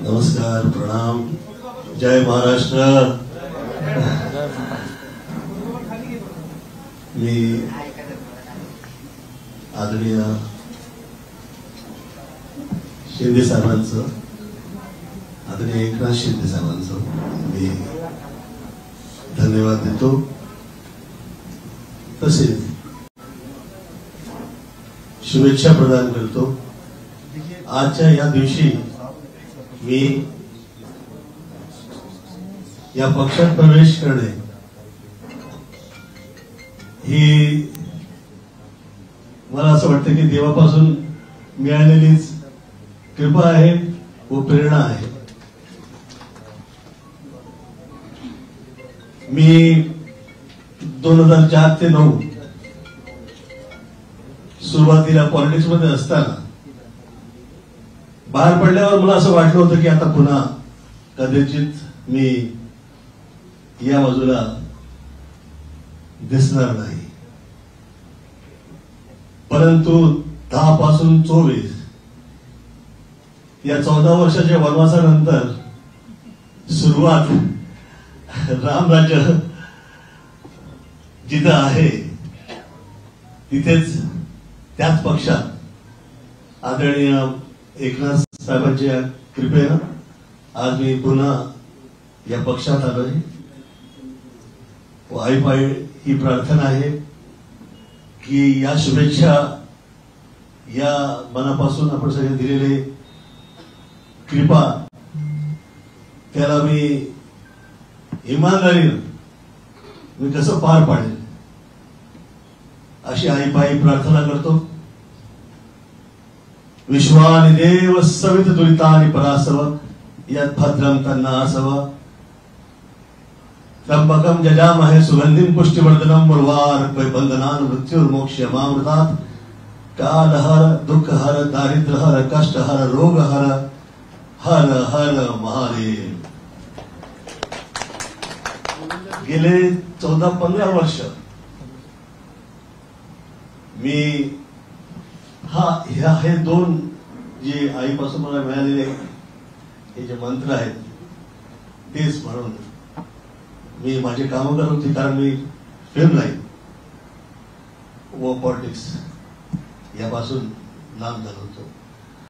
नमस्कार, प्रणाम, जय महाराष्ट्र। मी आदरणीय शिंदे साहेबांचं, आदरणीय एकनाथ शिंदे साहेबांचं मी धन्यवाद देतो। तसेच शुभेच्छा प्रदान करतो। आजच्या या दिवशी मी या पक्षात प्रवेश करणे ही मला असं वाटतं की देवापासून मिळालेलीच कृपा आहे व प्रेरणा आहे। मी 2004 ते 2009 सुरुवातीला पॉलिटिक्स मध्ये असताना बाहेर पडल्यावर मला असं वाटलं होतं की आता पुन्हा कदाचित मी या बाजूला दिसणार नाही, परंतु 10 पासून 24 या 14 वर्षाच्या वनवासानंतर सुरुवात रामराज्य जिथं आहे तिथेच त्याच पक्षात आदरणीय एकनाथ साहेबांच्या कृपेनं आज मी पुन्हा या पक्षात आलोय। आईपाई ही प्रार्थना आहे की या शुभेच्छा, या मनापासून आपण सगळे दिलेले कृपा, त्याला मी इमानदारीनं मी कसं पार पाडेल अशी आईपाई प्रार्थना करतो। विश्वानि देव सवित दुरितानि परासव यत् भद्रं तन्नासव त्र्यंबकं जजामहे सुगंधिं पुष्टिवर्धनम् उर्वारुकं बन्धनान् मृत्युर्मोक्षमामृतात् कालहर दुःखहर दारिद्र्यहर कष्टहर रोगहर हर हर महादेव। गेले 14-15 वर्ष मी हे 2 जे आईपासून मला मिळालेले हे जे मंत्र आहेत तेच म्हणून मी माझे कामं करत होते, कारण मी फिल्म लाईन व पॉलिटिक्स यापासून लांब झालो होतो।